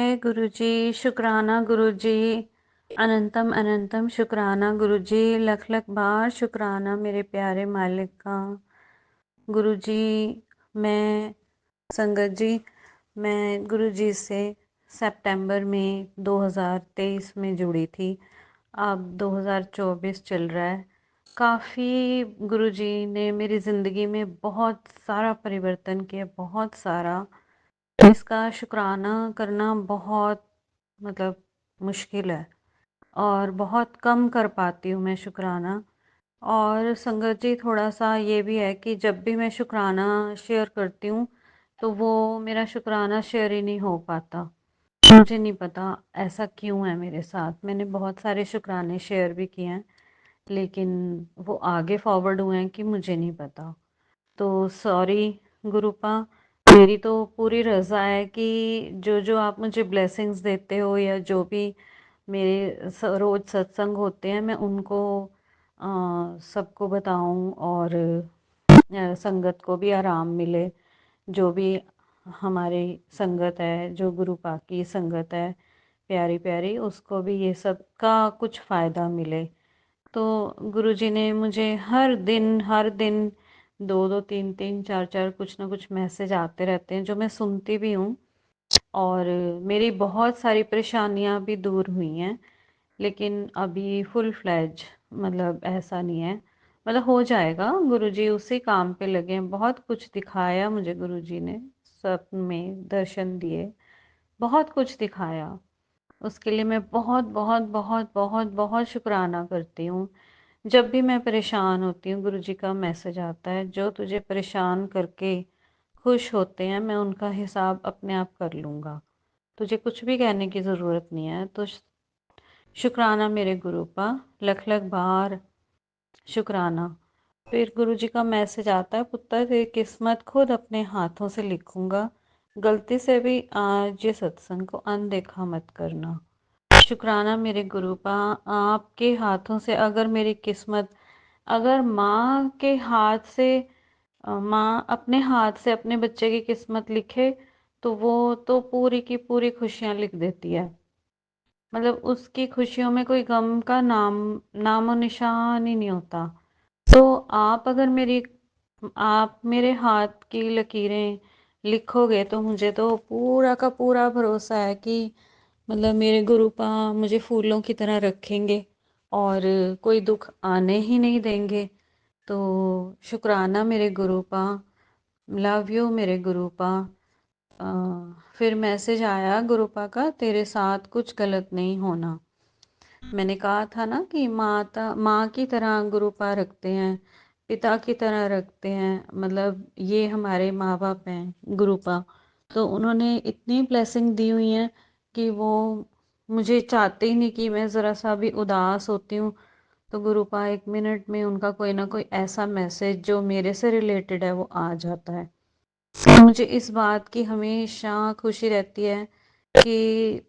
जय गुरुजी, शुक्राना गुरुजी, अनंतम अनंतम शुक्राना गुरुजी, लख लख बार शुक्राना मेरे प्यारे मालिक का। गुरुजी, मैं संगत जी, मैं गुरुजी से सितंबर में 2023 में जुड़ी थी। अब 2024 चल रहा है। काफ़ी गुरुजी ने मेरी ज़िंदगी में बहुत सारा परिवर्तन किया, बहुत सारा। इसका शुक्राना करना बहुत मतलब मुश्किल है और बहुत कम कर पाती हूँ मैं शुक्राना। और संगत जी, थोड़ा सा ये भी है कि जब भी मैं शुक्राना शेयर करती हूँ तो वो मेरा शुक्राना शेयर ही नहीं हो पाता। मुझे नहीं पता ऐसा क्यों है मेरे साथ। मैंने बहुत सारे शुक्राने शेयर भी किए हैं लेकिन वो आगे फॉरवर्ड हुए हैं कि मुझे नहीं पता। तो सॉरी गुरुपा, मेरी तो पूरी रज़ा है कि जो जो आप मुझे ब्लेसिंग्स देते हो या जो भी मेरे रोज़ सत्संग होते हैं मैं उनको सबको बताऊं और संगत को भी आराम मिले। जो भी हमारी संगत है, जो गुरुपा की संगत है प्यारी प्यारी, उसको भी ये सब का कुछ फ़ायदा मिले। तो गुरुजी ने मुझे हर दिन दो दो तीन तीन चार चार कुछ ना कुछ मैसेज आते रहते हैं जो मैं सुनती भी हूँ। और मेरी बहुत सारी परेशानियाँ भी दूर हुई हैं लेकिन अभी फुल फ्लैज मतलब ऐसा नहीं है। मतलब हो जाएगा, गुरुजी उसी काम पे लगे हैं। बहुत कुछ दिखाया मुझे गुरुजी ने, सब में दर्शन दिए, बहुत कुछ दिखाया। उसके लिए मैं बहुत बहुत बहुत बहुत बहुत शुक्राना करती हूँ। जब भी मैं परेशान होती हूँ गुरुजी का मैसेज आता है, जो तुझे परेशान करके खुश होते हैं मैं उनका हिसाब अपने आप कर लूँगा, तुझे कुछ भी कहने की ज़रूरत नहीं है। तो शुक्राना मेरे गुरुपा, लख लख बार शुक्राना। फिर गुरुजी का मैसेज आता है, पुत्र तेरी किस्मत खुद अपने हाथों से लिखूंगा, गलती से भी आज ये सत्संग को अनदेखा मत करना। शुक्राना मेरे गुरुपा, आपके हाथों से अगर मेरी किस्मत, अगर माँ के हाथ से माँ अपने हाथ से अपने बच्चे की किस्मत लिखे तो वो तो पूरी की पूरी खुशियाँ लिख देती है। मतलब उसकी खुशियों में कोई गम का नामो निशान ही नहीं होता। तो आप मेरे हाथ की लकीरें लिखोगे तो मुझे तो पूरा का पूरा भरोसा है कि मतलब मेरे गुरुपा मुझे फूलों की तरह रखेंगे और कोई दुख आने ही नहीं देंगे। तो शुक्राना मेरे गुरुपा, लव यू मेरे गुरुपा। अ, फिर मैसेज आया गुरुपा का, तेरे साथ कुछ गलत नहीं होना। मैंने कहा था ना कि माँ की तरह गुरुपा रखते हैं, पिता की तरह रखते हैं। मतलब ये हमारे माँ बाप हैं गुरुपा। तो उन्होंने इतनी ब्लेसिंग दी हुई है कि वो मुझे चाहते ही नहीं कि मैं ज़रा सा भी उदास होती हूँ तो गुरुपा 1 मिनट में उनका कोई ना कोई ऐसा मैसेज जो मेरे से रिलेटेड है वो आ जाता है। तो मुझे इस बात की हमेशा खुशी रहती है कि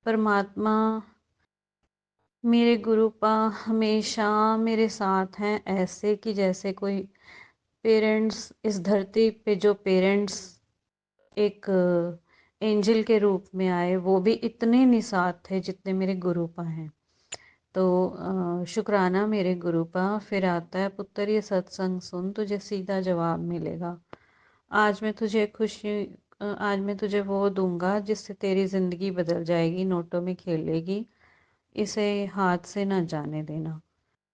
परमात्मा, मेरे गुरुपा हमेशा मेरे साथ हैं, ऐसे कि जैसे कोई पेरेंट्स इस धरती पे, जो पेरेंट्स एक एंजल के रूप में आए वो भी इतने नहीं साथ थे जितने मेरे गुरुपा हैं। तो शुक्राना मेरे गुरुपा। फिर आता है, पुत्र ये सत्संग सुन, तुझे सीधा जवाब मिलेगा। आज मैं तुझे आज मैं तुझे वो दूंगा जिससे तेरी ज़िंदगी बदल जाएगी, नोटों में खेलेगी, इसे हाथ से ना जाने देना।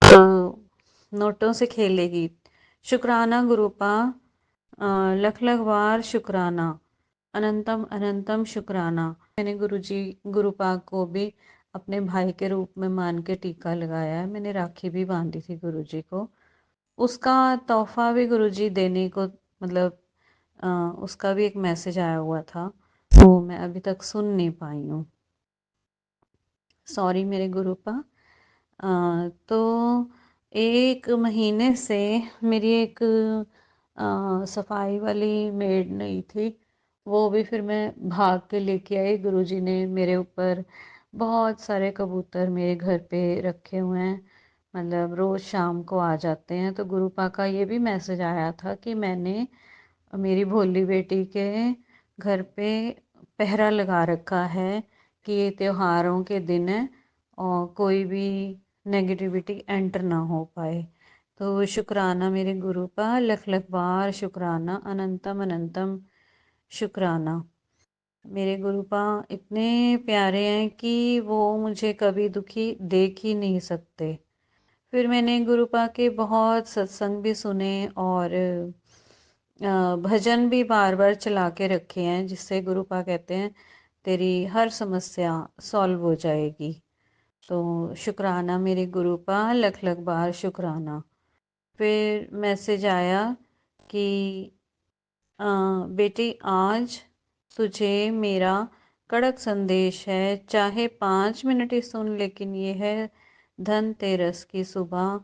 तो नोटों से खेलेगी। शुक्राना गुरुपा, लख लख बार शुक्राना, अनंतम अनंतम शुक्राना। मैंने गुरुपा को भी अपने भाई के रूप में मान के टीका लगाया है। मैंने राखी भी बांधी थी गुरुजी को। उसका तोहफा भी गुरुजी देने को मतलब अ, उसका भी एक मैसेज आया हुआ था, वो मैं अभी तक सुन नहीं पाई हूँ। सॉरी मेरे गुरुपा। तो 1 महीने से मेरी एक सफाई वाली मेड नहीं थी, वो भी फिर मैं भाग के लेके आई। गुरुजी ने मेरे ऊपर बहुत सारे कबूतर मेरे घर पे रखे हुए हैं, मतलब रोज़ शाम को आ जाते हैं। तो गुरुपा का ये भी मैसेज आया था कि मैंने मेरी भोली बेटी के घर पे पहरा लगा रखा है कि ये त्योहारों के दिन है और कोई भी नेगेटिविटी एंटर ना हो पाए। तो शुक्राना मेरे गुरु का, लख लख बार शुक्राना, अनंतम अनंतम शुक्राना। मेरे गुरुपा इतने प्यारे हैं कि वो मुझे कभी दुखी देख ही नहीं सकते। फिर मैंने गुरुपा के बहुत सत्संग भी सुने और भजन भी बार बार चला के रखे हैं, जिससे गुरुपा कहते हैं तेरी हर समस्या सॉल्व हो जाएगी। तो शुक्राना मेरे गुरुपा, लख लख बार शुक्राना। फिर मैसेज आया कि बेटी आज तुझे मेरा कड़क संदेश है, चाहे 5 मिनट ही सुन, लेकिन ये है धनतेरस की सुबह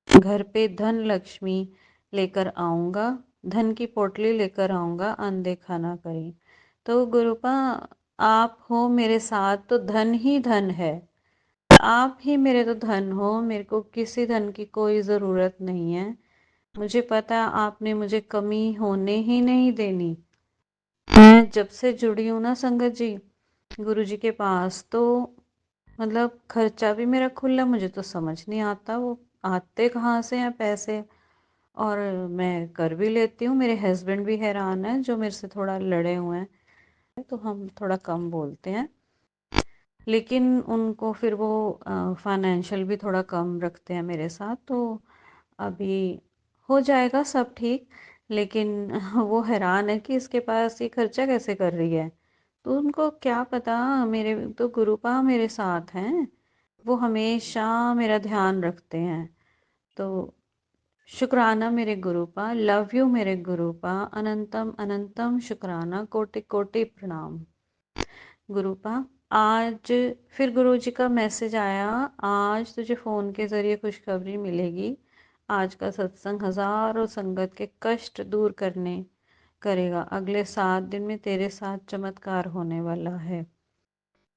घर पे धन लक्ष्मी लेकर आऊँगा, धन की पोटली लेकर आऊँगा, अनदेखा ना करें। तो गुरुपा आप हो मेरे साथ तो धन ही धन है, आप ही मेरे तो धन हो, मेरे को किसी धन की कोई ज़रूरत नहीं है। मुझे पता आपने मुझे कमी होने ही नहीं देनी। मैं जब से जुड़ी हूँ ना संगत जी गुरुजी के पास, तो मतलब खर्चा भी मेरा खुला, मुझे तो समझ नहीं आता वो आते कहाँ से हैं पैसे, और मैं कर भी लेती हूँ। मेरे हस्बैंड भी हैरान है, जो मेरे से थोड़ा लड़े हुए हैं, तो हम थोड़ा कम बोलते हैं, लेकिन उनको फिर वो फाइनेंशियल भी थोड़ा कम रखते हैं मेरे साथ। तो अभी हो जाएगा सब ठीक, लेकिन वो हैरान है कि इसके पास ये खर्चा कैसे कर रही है। तो उनको क्या पता, मेरे तो गुरुपा मेरे साथ हैं, वो हमेशा मेरा ध्यान रखते हैं। तो शुक्राना मेरे गुरुपा, लव यू मेरे गुरुपा, अनंतम अनंतम शुक्राना, कोटि कोटि प्रणाम गुरुपा। आज फिर गुरुजी का मैसेज आया, आज तुझे फ़ोन के ज़रिए खुशखबरी मिलेगी। आज का सत्संग हज़ारों संगत के कष्ट दूर करने करेगा। अगले 7 दिन में तेरे साथ चमत्कार होने वाला है,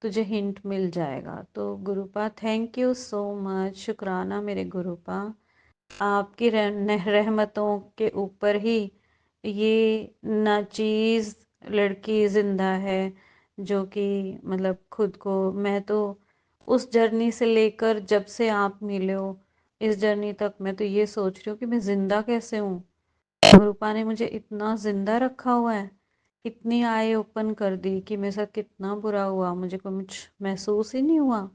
तुझे हिंट मिल जाएगा। तो गुरुपा थैंक यू सो मच, शुक्राना मेरे गुरुपा। आपकी रहमतों के ऊपर ही ये नाचीज़ लड़की ज़िंदा है, जो कि मतलब खुद को, मैं तो उस जर्नी से लेकर जब से आप मिले हो इस जर्नी तक, मैं तो ये सोच रही हूँ कि मैं ज़िंदा कैसे हूँ। रूपा ने मुझे इतना ज़िंदा रखा हुआ है, इतनी आय ओपन कर दी कि मेरे साथ कितना बुरा हुआ, मुझे कुछ महसूस ही नहीं हुआ,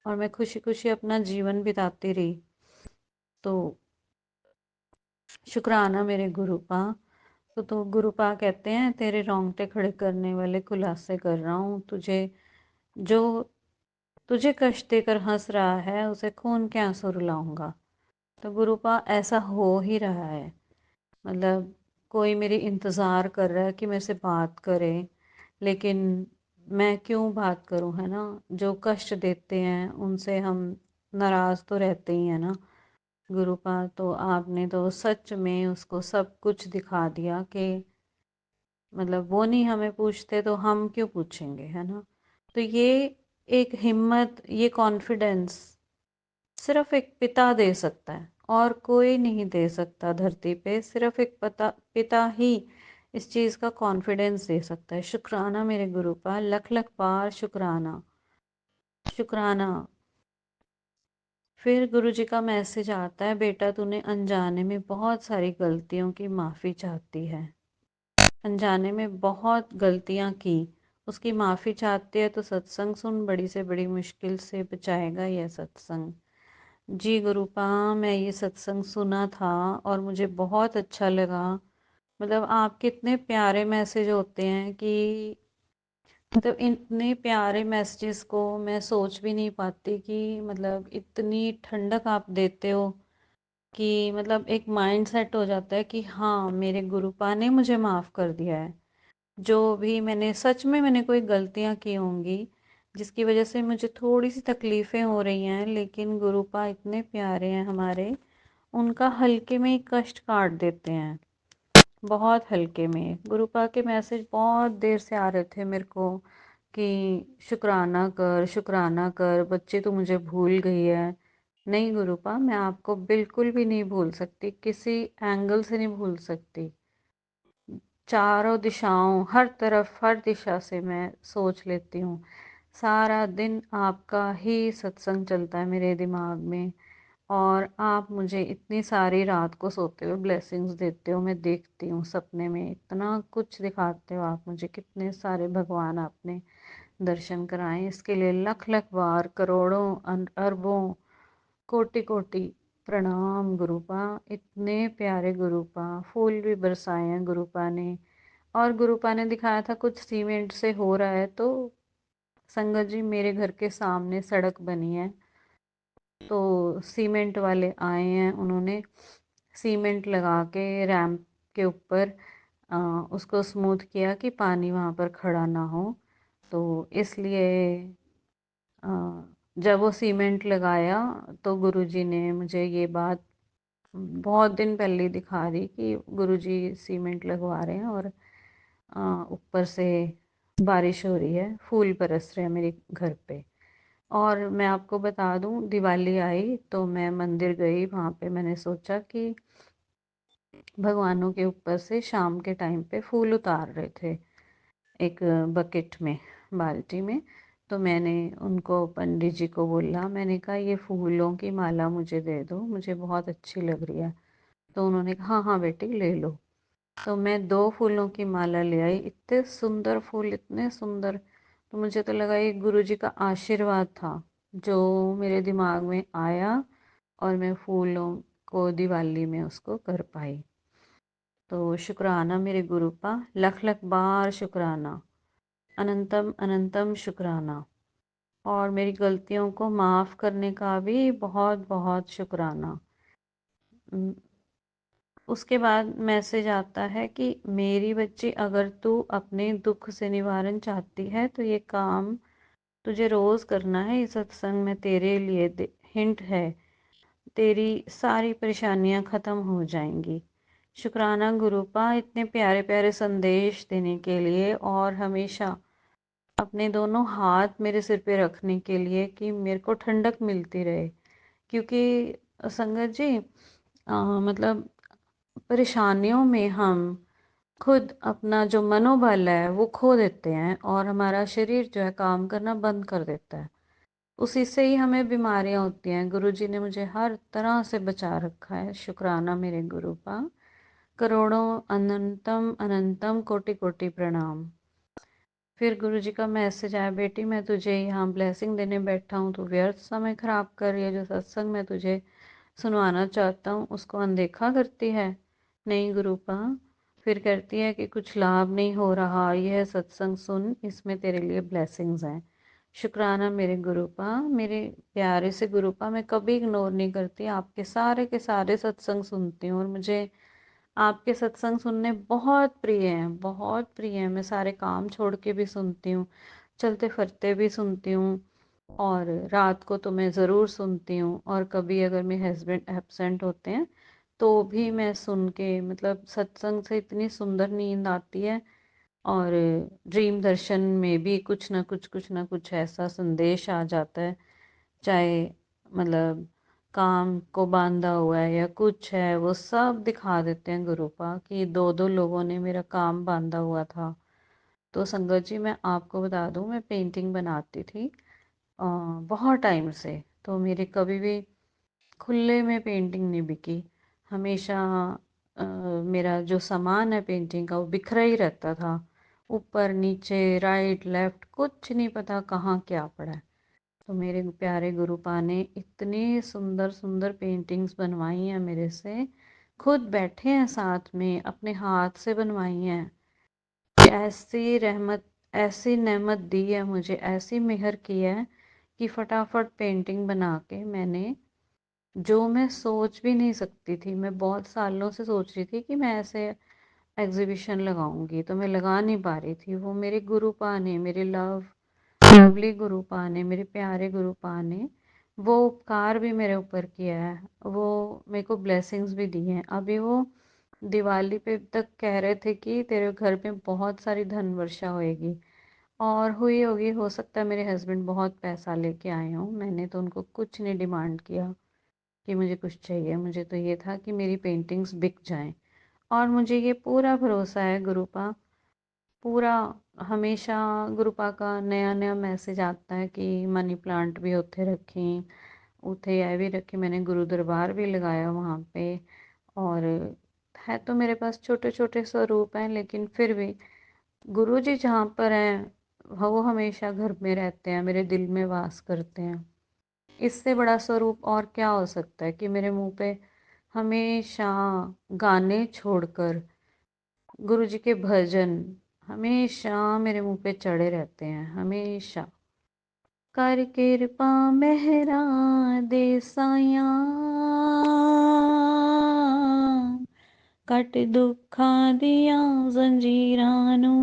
और मैं खुशी खुशी अपना जीवन बिताती रही। तो शुक्राना मेरे गुरुपा। तो गुरुपा कहते हैं तेरे रोंगटे खड़े करने वाले खुलासे कर रहा हूँ तुझे, जो तुझे कष्ट देकर हंस रहा है उसे खून के आंसू रुलाऊंगा। तो गुरुपा ऐसा हो ही रहा है, मतलब कोई मेरी इंतज़ार कर रहा है कि मेरे से बात करे, लेकिन मैं क्यों बात करूं, है ना। जो कष्ट देते हैं उनसे हम नाराज़ तो रहते ही हैं ना। गुरुपा तो आपने तो सच में उसको सब कुछ दिखा दिया कि मतलब वो नहीं हमें पूछते तो हम क्यों पूछेंगे, है ना। तो ये एक हिम्मत, ये कॉन्फिडेंस सिर्फ एक पिता दे सकता है, और कोई नहीं दे सकता धरती पे, सिर्फ एक पिता ही इस चीज़ का कॉन्फिडेंस दे सकता है। शुक्राना मेरे गुरुपा, लख लख बार शुक्राना शुक्राना। फिर गुरुजी का मैसेज आता है, बेटा तूने अनजाने में बहुत सारी गलतियों की माफ़ी चाहती है, अनजाने में बहुत गलतियां की, उसकी माफ़ी चाहती है। तो सत्संग सुन, बड़ी से बड़ी मुश्किल से बचाएगा यह सत्संग। जी गुरुपा, मैं ये सत्संग सुना था और मुझे बहुत अच्छा लगा। मतलब आपके इतने प्यारे मैसेज होते हैं कि मतलब इतने प्यारे मैसेजेस को मैं सोच भी नहीं पाती कि मतलब इतनी ठंडक आप देते हो कि मतलब एक माइंड सेट हो जाता है कि हाँ मेरे गुरुपा ने मुझे माफ़ कर दिया है। जो भी मैंने सच में मैंने कोई गलतियाँ की होंगी जिसकी वजह से मुझे थोड़ी सी तकलीफ़ें हो रही हैं, लेकिन गुरुपा इतने प्यारे हैं हमारे, उनका हल्के में ही कष्ट काट देते हैं, बहुत हल्के में। गुरुपा के मैसेज बहुत देर से आ रहे थे मेरे को कि शुक्राना कर बच्चे, तो मुझे भूल गई है। नहीं गुरुपा, मैं आपको बिल्कुल भी नहीं भूल सकती, किसी एंगल से नहीं भूल सकती। चारों दिशाओं, हर तरफ, हर दिशा से मैं सोच लेती हूँ। सारा दिन आपका ही सत्संग चलता है मेरे दिमाग में, और आप मुझे इतनी सारी रात को सोते हुए ब्लेसिंग्स देते हो। मैं देखती हूँ सपने में, इतना कुछ दिखाते हो आप मुझे, कितने सारे भगवान आपने दर्शन कराएं। इसके लिए लख लख बार, करोड़ों, अरबों, कोटि कोटि प्रणाम गुरुपा। इतने प्यारे गुरुपा, फूल भी बरसाए हैं गुरुपा ने। और गुरुपा ने दिखाया था कुछ सीमेंट से हो रहा है, तो संगत जी मेरे घर के सामने सड़क बनी है, तो सीमेंट वाले आए हैं, उन्होंने सीमेंट लगा के रैंप के ऊपर उसको स्मूथ किया कि पानी वहाँ पर खड़ा ना हो। तो इसलिए अ, जब वो सीमेंट लगाया तो गुरुजी ने मुझे ये बात बहुत दिन पहले ही दिखा दी कि गुरुजी सीमेंट लगवा रहे हैं, और ऊपर से बारिश हो रही है, फूल बरस रहे हैं मेरे घर पे। और मैं आपको बता दूं, दिवाली आई तो मैं मंदिर गई, वहाँ पे मैंने सोचा कि भगवानों के ऊपर से शाम के टाइम पे फूल उतार रहे थे एक बकेट में, बाल्टी में। तो मैंने उनको, पंडित जी को बोला, मैंने कहा ये फूलों की माला मुझे दे दो, मुझे बहुत अच्छी लग रही है। तो उन्होंने कहा हाँ हाँ बेटी ले लो। तो मैं 2 फूलों की माला ले आई, इतने सुंदर फूल, इतने सुंदर। तो मुझे तो लगा ये गुरु जी का आशीर्वाद था जो मेरे दिमाग में आया, और मैं फूलों को दिवाली में उसको कर पाई। तो शुक्राना मेरे गुरुपा, लख लख बार शुक्राना, अनंतम अनंतम शुक्राना। और मेरी गलतियों को माफ़ करने का भी बहुत बहुत शुक्राना। उसके बाद मैसेज आता है कि मेरी बच्ची, अगर तू अपने दुख से निवारण चाहती है तो ये काम तुझे रोज़ करना है। इस सत्संग में तेरे लिए हिंट है, तेरी सारी परेशानियां ख़त्म हो जाएंगी। शुक्राना गुरुपा, इतने प्यारे प्यारे संदेश देने के लिए, और हमेशा अपने दोनों हाथ मेरे सिर पे रखने के लिए कि मेरे को ठंडक मिलती रहे। क्योंकि संगत जी, मतलब परेशानियों में हम खुद अपना जो मनोबल है वो खो देते हैं, और हमारा शरीर जो है काम करना बंद कर देता है। उसी से ही हमें बीमारियां होती हैं। गुरुजी ने मुझे हर तरह से बचा रखा है। शुक्राना मेरे गुरुपा, करोड़ों अनंतम अनंतम कोटि कोटि प्रणाम। फिर गुरुजी का मैसेज आया, बेटी मैं तुझे यहाँ ब्लेसिंग देने बैठा हूँ, तू व्यर्थ समय खराब कर रही है। जो सत्संग मैं तुझे सुनवाना चाहता हूँ उसको अनदेखा करती है। नहीं गुरुपा। फिर कहती है कि कुछ लाभ नहीं हो रहा, यह सत्संग सुन, इसमें तेरे लिए ब्लेसिंग्स हैं। शुक्राना मेरे गुरुपा, मेरे प्यारे से गुरुपा। मैं कभी इग्नोर नहीं करती, आपके सारे के सारे सत्संग सुनती हूँ, और मुझे आपके सत्संग सुनने बहुत प्रिय हैं, बहुत प्रिय हैं। मैं सारे काम छोड़ के भी सुनती हूँ, चलते फिरते भी सुनती हूँ, और रात को तो मैं ज़रूर सुनती हूँ। और कभी अगर मेरे हस्बैंड एब्सेंट होते हैं तो भी मैं सुन के, मतलब सत्संग से इतनी सुंदर नींद आती है। और ड्रीम दर्शन में भी कुछ ना कुछ ऐसा संदेश आ जाता है, चाहे मतलब काम को बांधा हुआ है या कुछ है, वो सब दिखा देते हैं गुरुपा कि 2 2 लोगों ने मेरा काम बांधा हुआ था। तो संगत जी मैं आपको बता दूं, मैं पेंटिंग बनाती थी बहुत टाइम से। तो मेरे कभी भी खुले में पेंटिंग नहीं बिकी। हमेशा मेरा जो सामान है पेंटिंग का वो बिखरा ही रहता था, ऊपर नीचे राइट लेफ्ट, कुछ नहीं पता कहाँ क्या पड़ा है। तो मेरे प्यारे गुरुपा ने इतनी सुंदर सुंदर पेंटिंग्स बनवाई हैं मेरे से, खुद बैठे हैं साथ में, अपने हाथ से बनवाई हैं। ऐसी रहमत, ऐसी नेमत दी है मुझे, ऐसी मेहर की है कि फटाफट पेंटिंग बना के मैंने, जो मैं सोच भी नहीं सकती थी, मैं बहुत सालों से सोच रही थी कि मैं ऐसे एग्जीबिशन लगाऊंगी, तो मैं लगा नहीं पा रही थी। वो मेरे गुरुपा ने, मेरे लवली गुरुपा ने, मेरे प्यारे गुरुपा ने वो उपकार भी मेरे ऊपर किया है, वो मेरे को ब्लेसिंग्स भी दी हैं। अभी वो दिवाली पे तक कह रहे थे कि तेरे घर पे बहुत सारी धन वर्षा होएगी, और हुई होगी। हो सकता है मेरे हस्बैंड बहुत पैसा लेके आए हों, मैंने तो उनको कुछ नहीं डिमांड किया कि मुझे कुछ चाहिए। मुझे तो ये था कि मेरी पेंटिंग्स बिक जाएं, और मुझे ये पूरा भरोसा है गुरुपा, पूरा हमेशा गुरुपा का नया नया मैसेज आता है कि मनी प्लांट भी उत्थे रखें, उत्थे यह भी रखे। मैंने गुरु दरबार भी लगाया वहाँ पे। और है तो मेरे पास छोटे छोटे स्वरूप हैं, लेकिन फिर भी गुरु जी जहाँ पर हैं वो हमेशा घर में रहते हैं, मेरे दिल में वास करते हैं। इससे बड़ा स्वरूप और क्या हो सकता है कि मेरे मुंह पे हमेशा गाने छोड़कर गुरु जी के भजन हमेशा मेरे मुंह पे चढ़े रहते हैं, हमेशा। कर किरपा मेहरा दे साया, कट दुखा दिया जंजीरां नू,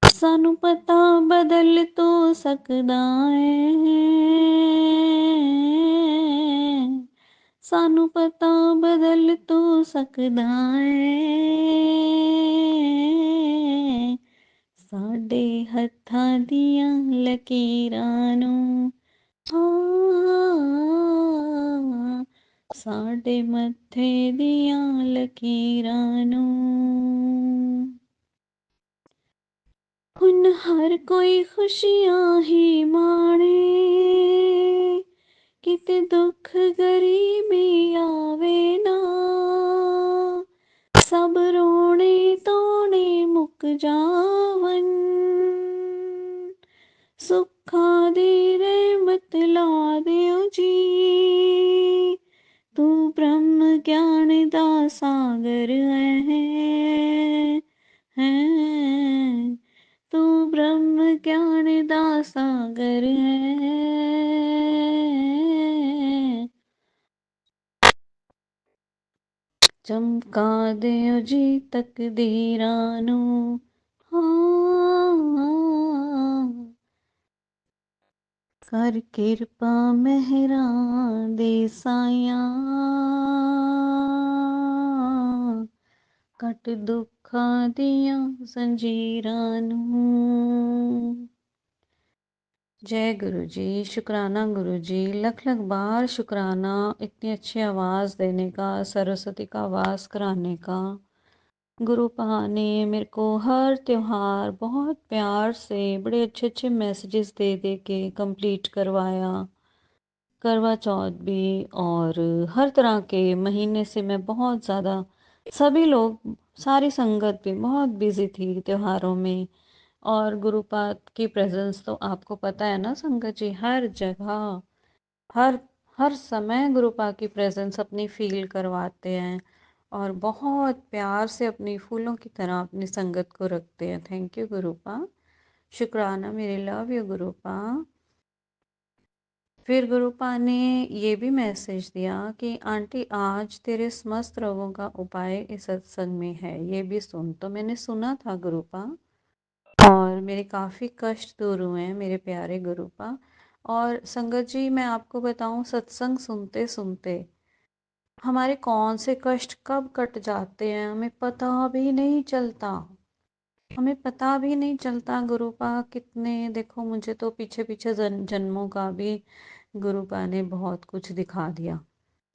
सानू पता बदल तो सकदा है, सानू पता बदल तो सकदा है, साडे हत्थां दियां लकीरां नू, हाँ, साडे मत्थे दियां लकीरां नू। हुन हर कोई खुशियां ही माणे, किते दुख गरीबी आवे ना, सब रोने तोने मुक जावन, सुखां दी रहमत ला दियो जी, तू ब्रह्म ज्ञान दा सागर है, तू ब्रह्म ज्ञान दा सागर है। चमका दियो जी तकदीरां नू, हाँ, कर किरपा मेहरा दे साया, कट दुखा दियां जंजीरां नू। जय गुरु जी, शुक्राना गुरु जी, लख लख बार शुक्राना इतनी अच्छी आवाज़ देने का, सरस्वती का वास कराने का। गुरु पा ने मेरे को हर त्योहार बहुत प्यार से बड़े अच्छे अच्छे मैसेजेस दे दे के कंप्लीट करवाया। करवा चौथ भी, और हर तरह के महीने से मैं बहुत ज़्यादा, सभी लोग, सारी संगत भी बहुत बिजी थी त्योहारों में। और गुरुपाद की प्रेजेंस तो आपको पता है ना संगत जी, हर जगह, हर हर समय गुरुपा की प्रेजेंस अपनी फील करवाते हैं, और बहुत प्यार से अपनी फूलों की तरह अपनी संगत को रखते हैं। थैंक यू गुरुपा, शुक्राना मेरे, लव यू गुरुपा। फिर गुरुपा ने ये भी मैसेज दिया कि आंटी आज तेरे समस्त रोगों का उपाय इस सत्संग में है, ये भी सुन। तो मैंने सुना था गुरुपा, और मेरे काफ़ी कष्ट दूर हुए हैं मेरे प्यारे गुरुपा। और संगत जी मैं आपको बताऊं, सत्संग सुनते सुनते हमारे कौन से कष्ट कब कट जाते हैं हमें पता भी नहीं चलता, हमें पता भी नहीं चलता गुरुपा। कितने देखो, मुझे तो पीछे पीछे जन्मों का भी गुरुपा ने बहुत कुछ दिखा दिया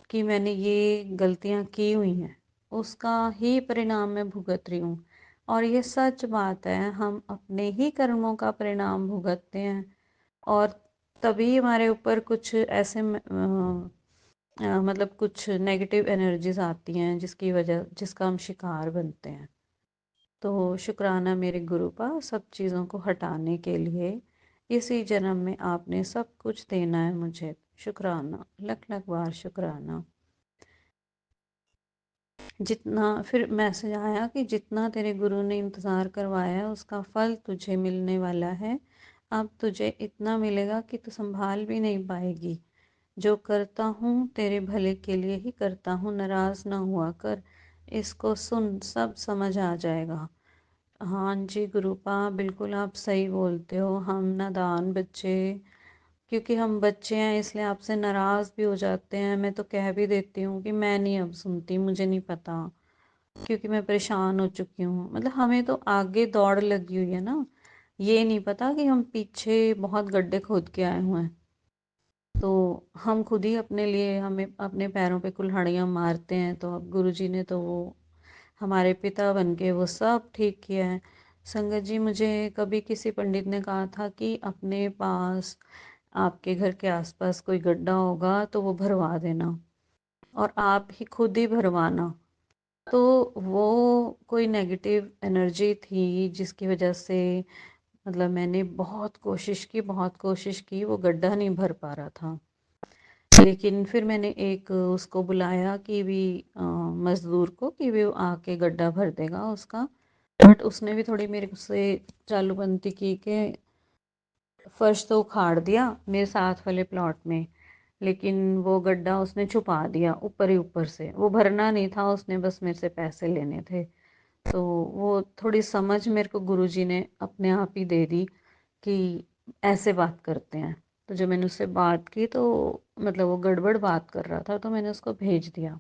कि मैंने ये गलतियां की हुई हैं, उसका ही परिणाम मैं भुगत रही हूँ। और ये सच बात है, हम अपने ही कर्मों का परिणाम भुगतते हैं, और तभी हमारे ऊपर कुछ ऐसे मतलब कुछ नेगेटिव एनर्जीज आती हैं जिसकी वजह, जिसका हम शिकार बनते हैं। तो शुक्राना मेरे गुरुपा, सब चीज़ों को हटाने के लिए इसी जन्म में आपने सब कुछ देना है मुझे। शुक्राना, लख लख बार शुक्राना। जितना फिर मैसेज आया कि जितना तेरे गुरु ने इंतज़ार करवाया है उसका फल तुझे मिलने वाला है। अब तुझे इतना मिलेगा कि तू संभाल भी नहीं पाएगी। जो करता हूँ तेरे भले के लिए ही करता हूँ, नाराज़ ना हुआ कर। इसको सुन, सब समझ आ जाएगा। हाँ जी गुरुपा, बिल्कुल आप सही बोलते हो। हम नादान बच्चे, क्योंकि हम बच्चे हैं इसलिए आपसे नाराज़ भी हो जाते हैं। मैं तो कह भी देती हूँ कि मैं नहीं अब सुनती, मुझे नहीं पता, क्योंकि मैं परेशान हो चुकी हूँ। मतलब हमें तो आगे दौड़ लगी हुई है ना, ये नहीं पता कि हम पीछे बहुत गड्ढे खोद के आए हुए हैं। तो हम खुद ही अपने लिए हमें अपने पैरों पे कुल्हाड़ियाँ मारते हैं। तो अब गुरुजी ने तो वो हमारे पिता बन के वो सब ठीक किया है। संगत जी, मुझे कभी किसी पंडित ने कहा था कि अपने पास आपके घर के आसपास कोई गड्ढा होगा तो वो भरवा देना और आप ही खुद ही भरवाना। तो वो कोई नेगेटिव एनर्जी थी जिसकी वजह से मतलब मैंने बहुत कोशिश की, वो गड्ढा नहीं भर पा रहा था। लेकिन फिर मैंने एक उसको बुलाया कि भी मजदूर को कि भी वो आके गड्ढा भर देगा उसका। बट उसने भी थोड़ी मेरे से चालूबंदी की कि फर्श तो उखाड़ दिया मेरे साथ वाले प्लॉट में, लेकिन वो गड्ढा उसने छुपा दिया ऊपर ही ऊपर से। वो भरना नहीं था, उसने बस मेरे से पैसे लेने थे। तो वो थोड़ी समझ मेरे को गुरुजी ने अपने आप ही दे दी कि ऐसे बात करते हैं। तो जब मैंने उससे बात की तो मतलब वो गड़बड़ बात कर रहा था, तो मैंने उसको भेज दिया।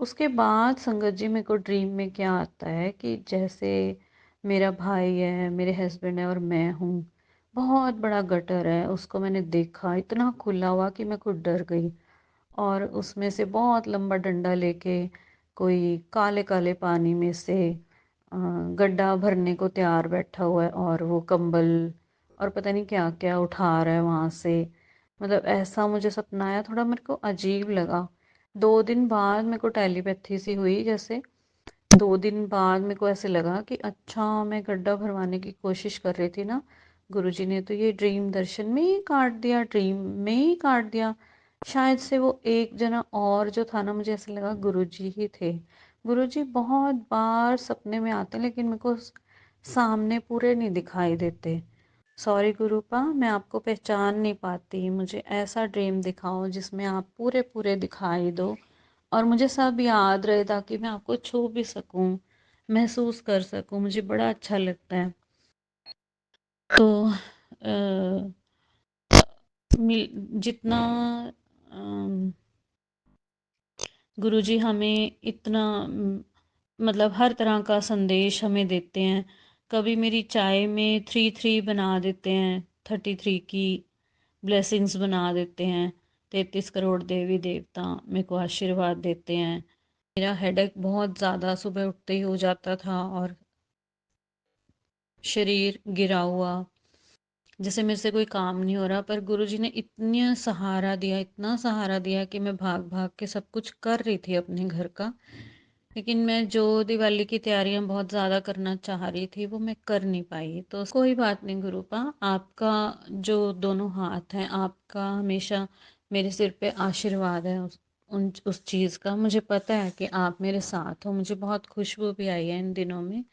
उसके बाद संगत जी मेरे को ड्रीम में क्या आता है कि जैसे मेरा भाई है, मेरे हस्बैंड है और मैं हूँ, बहुत बड़ा गटर है, उसको मैंने देखा इतना खुला हुआ कि मैं खुद डर गई। और उसमें से बहुत लंबा डंडा लेके कोई काले काले पानी में से गड्ढा भरने को तैयार बैठा हुआ है, और वो कंबल और पता नहीं क्या क्या उठा रहा है वहाँ से। मतलब ऐसा मुझे सपना आया, थोड़ा मेरे को अजीब लगा। 2 दिन बाद मेरे को टेलीपैथी सी हुई जैसे। 2 दिन बाद मेरे को ऐसे लगा कि अच्छा, मैं गड्ढा भरवाने की कोशिश कर रही थी ना, गुरुजी ने तो ये ड्रीम दर्शन में ही काट दिया, ड्रीम में ही काट दिया। शायद से वो एक जना और जो था ना, मुझे ऐसा लगा गुरुजी ही थे। गुरुजी बहुत बार सपने में आते हैं लेकिन मेरे को सामने पूरे नहीं दिखाई देते। सॉरी गुरुपा, मैं आपको पहचान नहीं पाती। मुझे ऐसा ड्रीम दिखाओ जिसमें आप पूरे पूरे दिखाई दो और मुझे सब याद रहे, ताकि मैं आपको छू भी सकूं, महसूस कर सकूं। मुझे बड़ा अच्छा लगता है। तो जितना गुरुजी हमें इतना मतलब हर तरह का संदेश हमें देते हैं। कभी मेरी चाय में 33 बना देते हैं, 33 की ब्लेसिंग्स बना देते हैं। 33 करोड़ देवी देवता मेरे को आशीर्वाद देते हैं। मेरा हेडेक बहुत ज़्यादा सुबह उठते ही हो जाता था और शरीर गिरा हुआ, जैसे मेरे से कोई काम नहीं हो रहा। पर गुरुजी ने इतना सहारा दिया, इतना सहारा दिया कि मैं भाग भाग के सब कुछ कर रही थी अपने घर का। लेकिन मैं जो दिवाली की तैयारियां बहुत ज़्यादा करना चाह रही थी वो मैं कर नहीं पाई। तो कोई बात नहीं गुरुपा, आपका जो दोनों हाथ हैं, आपका हमेशा मेरे सिर पे आशीर्वाद है उस चीज़ का। मुझे पता है कि आप मेरे साथ हो। मुझे बहुत खुशबू भी आई है इन दिनों में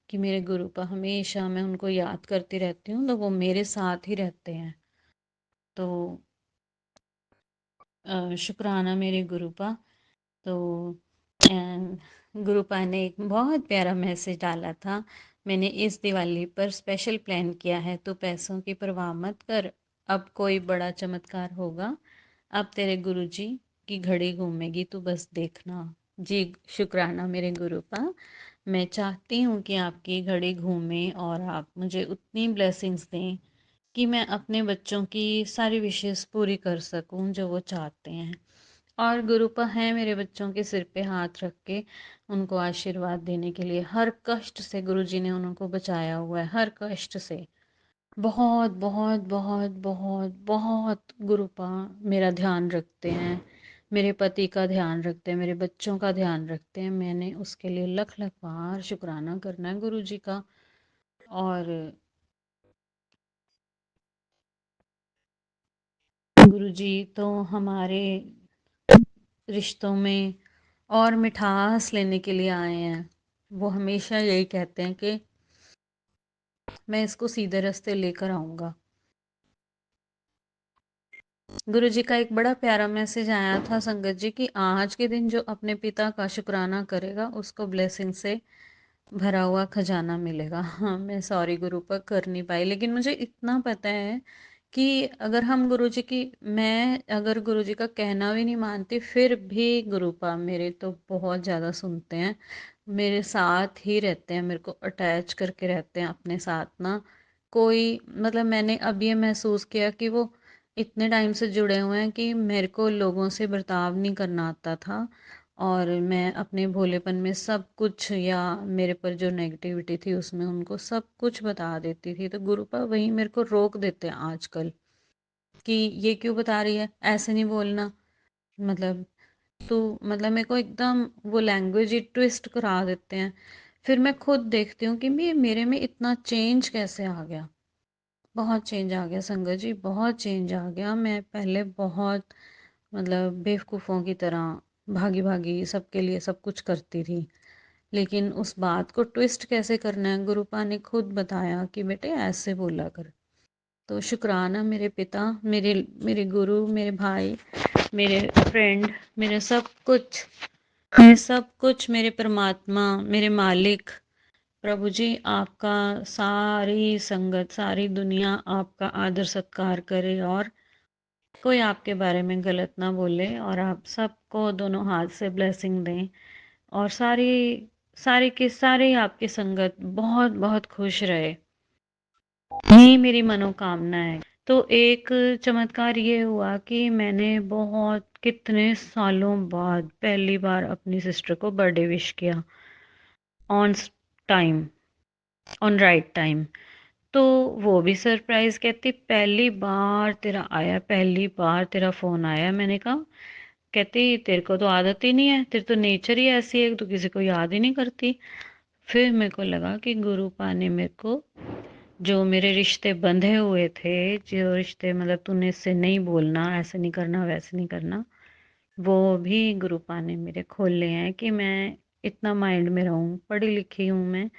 कि मेरे गुरुपा हमेशा, मैं उनको याद करती रहती हूँ तो वो मेरे साथ ही रहते हैं। तो शुक्राना मेरे गुरुपा। तो गुरुपा ने एक बहुत प्यारा मैसेज डाला था, मैंने इस दिवाली पर स्पेशल प्लान किया है, तो पैसों की परवाह मत कर, अब कोई बड़ा चमत्कार होगा। अब तेरे गुरुजी की घड़ी घूमेगी, तू बस देखना। जी शुक्राना मेरे गुरुपा। मैं चाहती हूँ कि आपकी घड़ी घूमे और आप मुझे उतनी ब्लेसिंग्स दें कि मैं अपने बच्चों की सारी विशेष पूरी कर सकूं जो वो चाहते हैं। और गुरुपा है मेरे बच्चों के सिर पे हाथ रख के उनको आशीर्वाद देने के लिए। हर कष्ट से गुरुजी ने उनको बचाया हुआ है, हर कष्ट से। बहुत बहुत बहुत बहुत बहुत गुरुपा मेरा ध्यान रखते हैं, मेरे पति का ध्यान रखते हैं, मेरे बच्चों का ध्यान रखते हैं। मैंने उसके लिए लख लख बार शुक्राना करना है गुरुजी का। और गुरुजी तो हमारे रिश्तों में और मिठास लेने के लिए आए हैं। वो हमेशा यही कहते हैं कि मैं इसको सीधे रास्ते लेकर आऊँगा। गुरुजी का एक बड़ा प्यारा मैसेज आया था संगत जी कि आज के दिन जो अपने पिता का शुक्राना करेगा उसको ब्लेसिंग से भरा हुआ खजाना मिलेगा। हाँ, मैं सॉरी गुरु पर कर नहीं पाई, लेकिन मुझे इतना पता है कि अगर हम गुरुजी की, मैं अगर गुरुजी का कहना भी नहीं मानती फिर भी गुरुपा मेरे तो बहुत ज़्यादा सुनते हैं, मेरे साथ ही रहते हैं, मेरे को अटैच करके रहते हैं अपने साथ ना। कोई मतलब मैंने अब ये महसूस किया कि वो इतने टाइम से जुड़े हुए हैं कि मेरे को लोगों से बर्ताव नहीं करना आता था, और मैं अपने भोलेपन में सब कुछ, या मेरे पर जो नेगेटिविटी थी उसमें उनको सब कुछ बता देती थी। तो गुरुपा वही मेरे को रोक देते हैं आजकल कि ये क्यों बता रही है, ऐसे नहीं बोलना, मतलब तो मतलब मेरे को एकदम वो लैंग्वेज ही ट्विस्ट करा देते हैं। फिर मैं खुद देखती हूँ कि मेरे में इतना चेंज कैसे आ गया। बहुत चेंज आ गया संगत जी, बहुत चेंज आ गया। मैं पहले बहुत मतलब बेवकूफ़ों की तरह भागी भागी सबके लिए सब कुछ करती थी, लेकिन उस बात को ट्विस्ट कैसे करना है गुरुपा ने खुद बताया कि बेटे ऐसे बोला कर। तो शुक्राना मेरे पिता, मेरे मेरे गुरु, मेरे भाई, मेरे फ्रेंड, मेरे सब कुछ, मेरे सब कुछ, मेरे परमात्मा, मेरे मालिक, प्रभु जी आपका, सारी संगत, सारी दुनिया आपका आदर सत्कार करे, और कोई आपके बारे में गलत ना बोले, और आप सबको दोनों हाथ से ब्लेसिंग दें, और सारी सारी की सारी आपकी संगत बहुत बहुत खुश रहे। यही मेरी मनोकामना है। तो एक चमत्कार ये हुआ कि मैंने बहुत कितने सालों बाद पहली बार अपनी सिस्टर को बर्थडे विश किया, on time, on right time. तो वो भी सरप्राइज, कहती पहली बार तेरा आया, पहली बार तेरा फोन आया। मैंने कहा, कहती तेरे को तो आदत ही नहीं है, तेरे तो नेचर ही ऐसी है, तो किसी को याद ही नहीं करती। फिर मेरे को लगा कि गुरुपा ने मेरे को, जो मेरे रिश्ते बंधे हुए थे, जो रिश्ते मतलब तूने इससे नहीं बोलना, ऐसे नहीं करना, वैसे नहीं करना, वो भी गुरुपा ने मेरे खोले हैं कि मैं इतना माइंड में रहूं, पढ़ी लिखी हूँ मैं,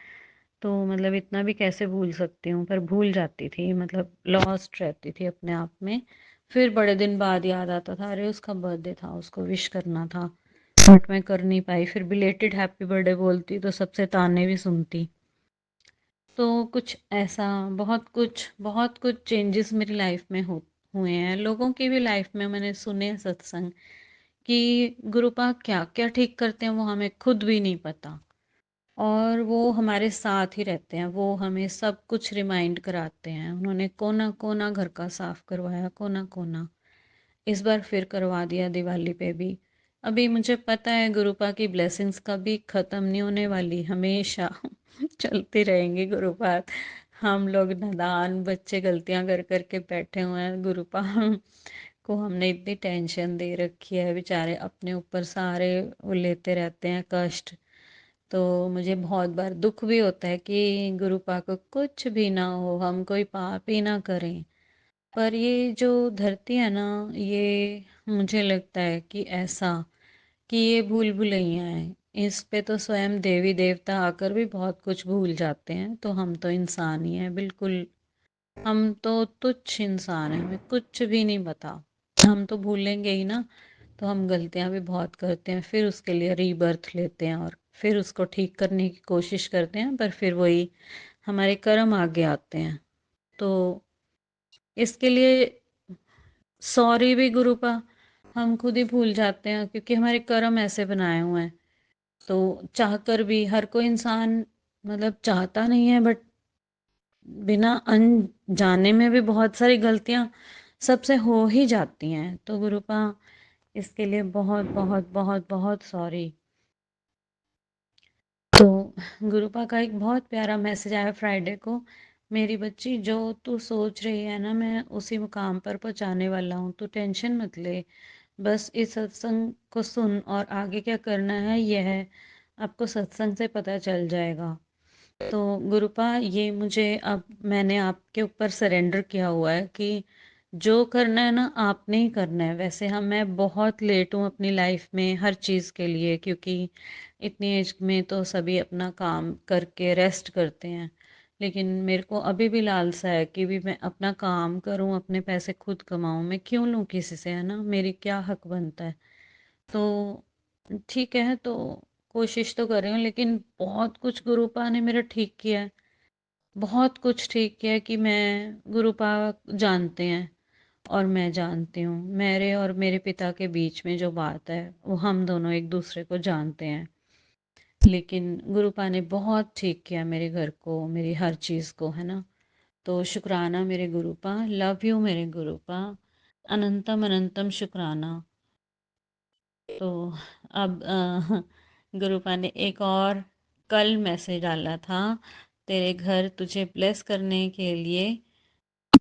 तो मतलब इतना भी कैसे भूल सकती हूँ, पर भूल जाती थी, मतलब लॉस्ट रहती थी अपने आप में। फिर बड़े दिन बाद याद आता था, अरे उसका बर्थडे था, उसको विश करना था, बट मैं कर नहीं पाई। फिर बिलेटेड हैप्पी बर्थडे बोलती तो सबसे ताने भी सुनती। तो कुछ ऐसा, बहुत कुछ चेंजेस मेरी लाइफ में हो हुए हैं, लोगों की भी लाइफ में मैंने सुने सत्संग कि गुरुपा क्या क्या ठीक करते हैं वो हमें खुद भी नहीं पता, और वो हमारे साथ ही रहते हैं, वो हमें सब कुछ रिमाइंड कराते हैं। उन्होंने कोना कोना घर का साफ करवाया, कोना कोना, इस बार फिर करवा दिया दिवाली पे भी। अभी मुझे पता है गुरुपा की ब्लेसिंग्स कभी ख़त्म नहीं होने वाली, हमेशा चलती रहेंगी गुरुपा। हम लोग नादान बच्चे गलतियां कर करके बैठे हुए हैं, गुरुपा को हमने इतनी टेंशन दे रखी है, बेचारे अपने ऊपर सारे वो लेते रहते हैं कष्ट। तो मुझे बहुत बार दुख भी होता है कि गुरुपा को कुछ भी ना हो, हम कोई पाप ही ना करें। पर ये जो धरती है ना, ये मुझे लगता है कि ऐसा, कि ये भूल भुलैया है, इस पे तो स्वयं देवी देवता आकर भी बहुत कुछ भूल जाते हैं, तो हम तो इंसान ही हैं बिल्कुल। हम तो तुच्छ इंसान हैं, हमें कुछ भी नहीं पता, हम तो भूलेंगे ही ना। तो हम गलतियां भी बहुत करते हैं, फिर उसके लिए रीबर्थ लेते हैं, और फिर उसको ठीक करने की कोशिश करते हैं, पर फिर वही हमारे कर्म आगे आते हैं। तो इसके लिए सॉरी भी गुरुपा, हम खुद ही भूल जाते हैं, क्योंकि हमारे कर्म ऐसे बनाए हुए हैं। तो चाहकर भी हर कोई इंसान मतलब चाहता नहीं है, बट बिना अनजाने में भी बहुत सारी गलतियां सबसे हो ही जाती हैं। तो गुरुपा इसके लिए बहुत बहुत बहुत बहुत सॉरी। तो गुरुपा का एक बहुत प्यारा मैसेज आया फ्राइडे को, मेरी बच्ची जो तू सोच रही है ना, मैं उसी मुकाम पर पहुंचाने वाला हूँ, तू टेंशन मत ले, बस इस सत्संग को सुन, और आगे क्या करना है यह आपको सत्संग से पता चल जाएगा। तो गुरुपा ये मुझे, अब मैंने आपके ऊपर सरेंडर किया हुआ है कि जो करना है ना आपने ही करना है। वैसे हम, मैं बहुत लेट हूँ अपनी लाइफ में हर चीज़ के लिए, क्योंकि इतनी एज में तो सभी अपना काम करके रेस्ट करते हैं, लेकिन मेरे को अभी भी लालसा है कि भी मैं अपना काम करूँ, अपने पैसे खुद कमाऊँ, मैं क्यों लूँ किसी से, है ना, मेरी क्या हक बनता है। तो ठीक है, तो कोशिश तो कर रही हूँ, लेकिन बहुत कुछ गुरुपा ने मेरा ठीक किया है, बहुत कुछ ठीक किया है कि मैं, गुरुपा जानते हैं और मैं जानती हूँ, मेरे और मेरे पिता के बीच में जो बात है वो हम दोनों एक दूसरे को जानते हैं। लेकिन गुरुपा ने बहुत ठीक किया मेरे घर को, मेरी हर चीज़ को, है ना। तो शुक्राना मेरे गुरुपा, लव यू मेरे गुरुपा। अनंतम अनंतम शुक्राना। तो अब गुरुपा ने एक और कल मैसेज डाला था, तेरे घर तुझे ब्लेस करने के लिए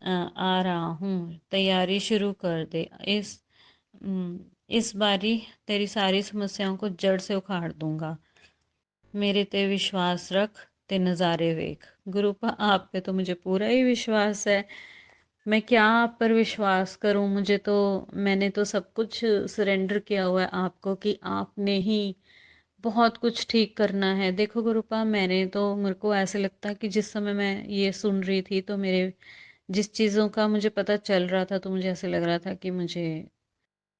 आ रहा हूँ, तैयारी शुरू कर दे। इस बारी तेरी सारी समस्याओं को जड़ से उखाड़ दूंगा। मेरे ते विश्वास रख, ते नज़ारे वेख। गुरुपा आप पे तो मुझे पूरा ही विश्वास है। मैं क्या आप पर विश्वास करूं? मुझे तो, मैंने तो सब कुछ सरेंडर किया हुआ है आपको कि आपने ही बहुत कुछ ठीक करना है। देखो गुरुपा, मैंने तो, मेरे को ऐसे लगता है कि जिस समय मैं ये सुन रही थी तो मेरे जिस चीज़ों का मुझे पता चल रहा था तो मुझे ऐसे लग रहा था कि मुझे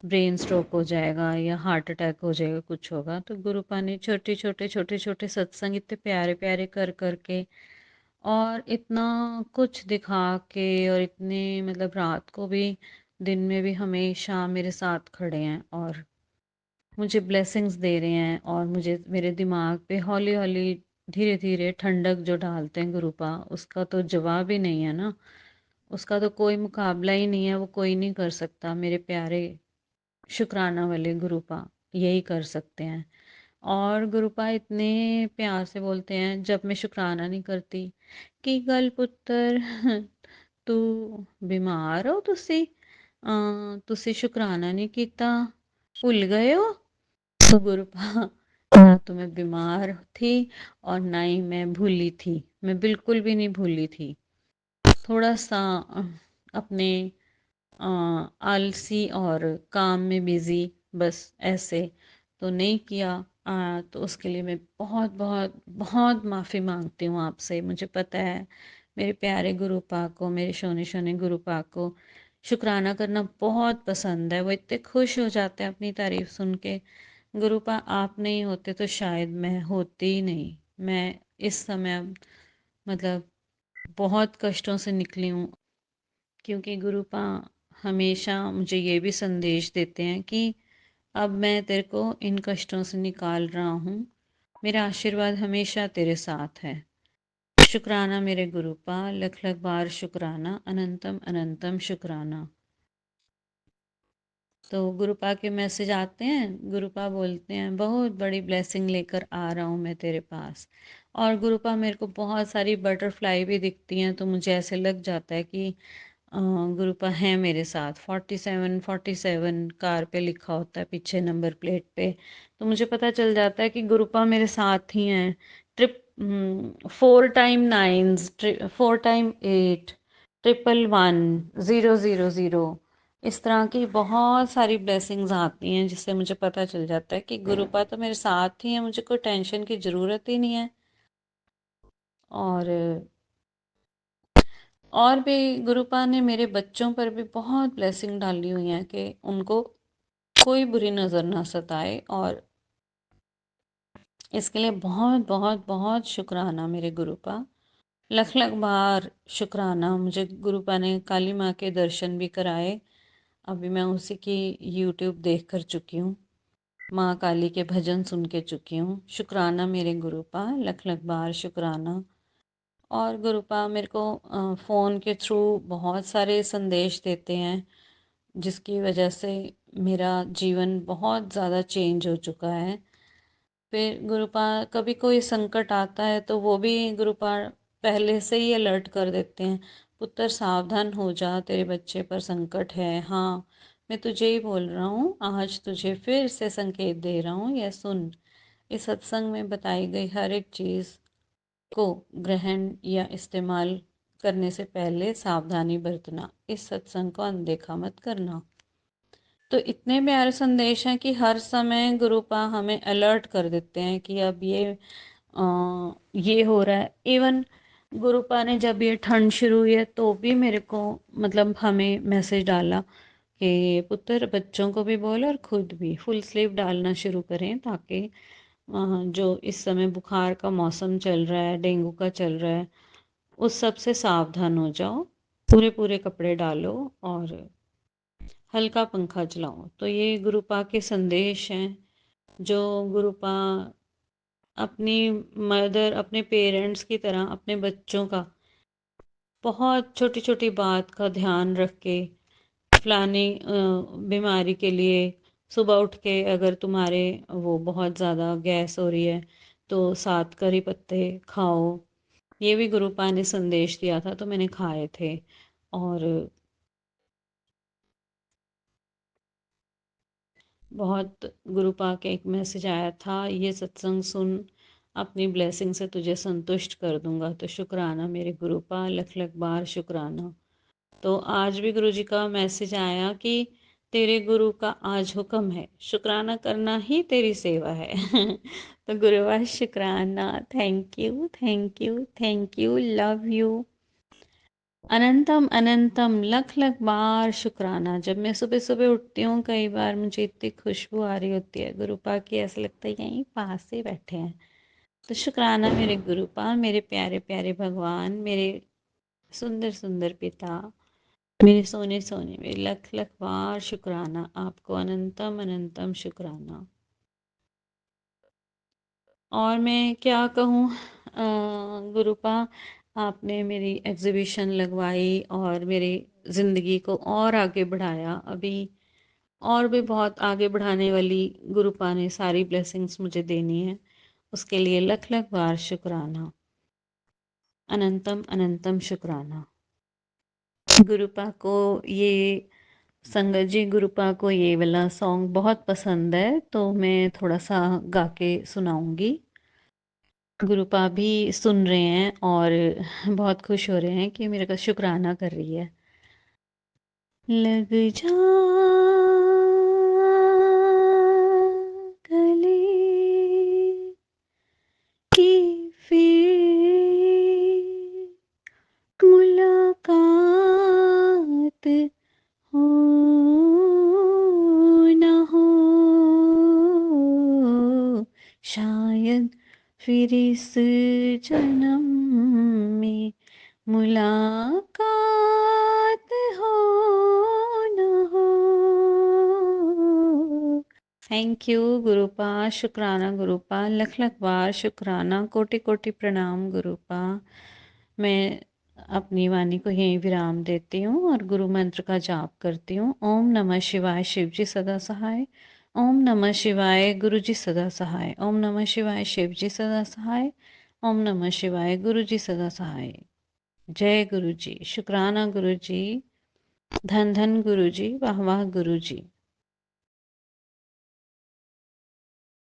ब्रेन स्ट्रोक हो जाएगा या हार्ट अटैक हो जाएगा, कुछ होगा। तो गुरुपा ने छोटे छोटे सत्संग इतने प्यारे प्यारे कर करके और इतना कुछ दिखा के और इतने मतलब रात को भी दिन में भी हमेशा मेरे साथ खड़े हैं और मुझे ब्लेसिंग्स दे रहे हैं और मुझे मेरे दिमाग पे हौली हौली धीरे धीरे ठंडक जो डालते हैं गुरुपा, उसका तो जवाब ही नहीं है ना। उसका तो कोई मुकाबला ही नहीं है, वो कोई नहीं कर सकता। मेरे प्यारे शुक्राना वाले गुरुपा यही कर सकते हैं। और गुरुपा इतने प्यार से बोलते हैं जब मैं शुक्राना नहीं करती कि गल पुत्र तू बीमार हो, तुसी शुक्राना नहीं किया, भुल गए हो। तो गुरुपा, ना तो मैं बीमार थी और ना ही मैं भूली थी, मैं बिल्कुल भी नहीं भूली थी। थोड़ा सा अपने आलसी और काम में बिजी, बस ऐसे तो नहीं किया। तो उसके लिए मैं बहुत बहुत बहुत माफ़ी मांगती हूँ आपसे। मुझे पता है मेरे प्यारे गुरुपा को, मेरे शोने शोने गुरुपा को शुक्राना करना बहुत पसंद है। वो इतने खुश हो जाते हैं अपनी तारीफ सुन के। गुरुपा आप नहीं होते तो शायद मैं होती ही नहीं। मैं इस समय मतलब बहुत कष्टों से निकली हूँ, क्योंकि गुरुपा हमेशा मुझे ये भी संदेश देते हैं कि अब मैं तेरे को इन कष्टों से निकाल रहा हूँ, मेरा आशीर्वाद हमेशा तेरे साथ है। शुक्राना मेरे गुरुपा, लख लख बार शुक्राना, अनंतम अनंतम शुक्राना। तो गुरुपा के मैसेज आते हैं, गुरुपा बोलते हैं बहुत बड़ी ब्लेसिंग लेकर आ रहा हूँ मैं तेरे पास। और गुरुपा मेरे को बहुत सारी बटरफ्लाई भी दिखती हैं, तो मुझे ऐसे लग जाता है कि गुरुपा हैं मेरे साथ। 47 कार पे लिखा होता है पीछे नंबर प्लेट पे, तो मुझे पता चल जाता है कि गुरुपा मेरे साथ ही हैं। ट्रिप 4 टाइम 9, 4 टाइम 8, 111 000, इस तरह की बहुत सारी ब्लेसिंग्स आती हैं जिससे मुझे पता चल जाता है कि गुरुपा तो मेरे साथ ही है, मुझे कोई टेंशन की ज़रूरत ही नहीं है। और भी गुरुपा ने मेरे बच्चों पर भी बहुत ब्लेसिंग डाली हुई है कि उनको कोई बुरी नज़र ना सताए। और इसके लिए बहुत बहुत बहुत शुक्राना मेरे गुरुपा, लख लख बार शुक्राना। मुझे गुरुपा ने काली माँ के दर्शन भी कराए, अभी मैं उसी की यूट्यूब देख कर चुकी हूँ, माँ काली के भजन सुन के चुकी हूँ। शुक्राना मेरे गुरुपा, लख लख बार शुक्राना। और गुरुपा मेरे को फ़ोन के थ्रू बहुत सारे संदेश देते हैं, जिसकी वजह से मेरा जीवन बहुत ज़्यादा चेंज हो चुका है। फिर गुरुपा कभी कोई संकट आता है तो वो भी गुरुपा पहले से ही अलर्ट कर देते हैं, पुत्र सावधान हो जा, तेरे बच्चे पर संकट है। हाँ, मैं तुझे ही बोल रहा हूँ, आज तुझे फिर से संकेत दे रहा हूँ, यह सुन। इस सत्संग में बताई गई हर एक चीज़ को ग्रहण या इस्तेमाल करने से पहले सावधानी बरतना, इस सत्संग को अनदेखा मत करना। तो इतने प्यारे संदेश हैं कि हर समय गुरुपा हमें अलर्ट कर देते हैं कि अब ये हो रहा है। इवन गुरुपा ने जब ये ठंड शुरू हुई है तो भी मेरे को मतलब हमें मैसेज डाला कि पुत्र बच्चों को भी बोल और खुद भी फुल स्लीव डालना शुरू करें, ताकि जो इस समय बुखार का मौसम चल रहा है, डेंगू का चल रहा है, उस सब से सावधान हो जाओ। पूरे पूरे कपड़े डालो और हल्का पंखा चलाओ। तो ये गुरुपा के संदेश हैं जो गुरुपा अपनी मदर, अपने पेरेंट्स की तरह अपने बच्चों का बहुत छोटी छोटी बात का ध्यान रख के फलानी बीमारी के लिए सुबह उठ के अगर तुम्हारे वो बहुत ज़्यादा गैस हो रही है तो 7 करी पत्ते खाओ। ये भी गुरुपा ने संदेश दिया था तो मैंने खाए थे। और बहुत गुरुपा के एक मैसेज आया था, ये सत्संग सुन अपनी ब्लेसिंग से तुझे संतुष्ट कर दूंगा। तो शुक्राना मेरे गुरुपा, लख लख बार शुक्राना। तो आज भी गुरु जी का मैसेज आया कि तेरे गुरु का आज हुक्म है, शुक्राना करना ही तेरी सेवा है। तो गुरुवार शुक्राना, thank you thank you thank you, love you. अनंतम अनंतम लख लख बार शुक्राना। जब मैं सुबह सुबह उठती हूँ कई बार मुझे इतनी खुशबू आ रही होती है गुरुपा की, ऐसा लगता है यहीं पास ही बैठे हैं। तो शुक्राना मेरे गुरुपा, मेरे प्यारे प्यारे भगवान, मेरे सुंदर सुंदर पिता, मेरे सोने सोने, मेरे लख लख बार शुक्राना, आपको अनंतम अनंतम शुक्राना। और मैं क्या कहूँ गुरुपा, आपने मेरी एग्जीबिशन लगवाई और मेरी ज़िंदगी को और आगे बढ़ाया। अभी और भी बहुत आगे बढ़ाने वाली गुरुपा ने सारी ब्लेसिंग्स मुझे देनी है, उसके लिए लख लख बार शुक्राना, अनंतम अनंतम शुक्राना। गुरुपा को ये संगत जी, गुरुपा को ये वाला सॉन्ग बहुत पसंद है तो मैं थोड़ा सा गा के सुनाऊंगी। गुरुपा भी सुन रहे हैं और बहुत खुश हो रहे हैं कि मेरे का शुक्राना कर रही है। लग जा गले कि फिर मुलाकात हो न हो, शायद फिर इस जन्म में मुलाकात हो न हो। थैंक यू गुरुपा, शुक्राना गुरुपा, लख लख बार शुक्राना, कोटि कोटि प्रणाम गुरुपा। मैं अपनी वाणी को यहीं विराम देती हूँ और गुरु मंत्र का जाप करती हूँ। ओम नमः शिवाय, शिव जी सदा सहाय। ओम नमः शिवाय, गुरु जी सदा सहाय। ओम नमः शिवाय, शिव जी सदा सहाय। ओम नमः शिवाय, गुरु जी सदा सहाय। जय गुरु जी, शुक्राना गुरु जी, धन धन गुरु जी, वाह वाह गुरु जी।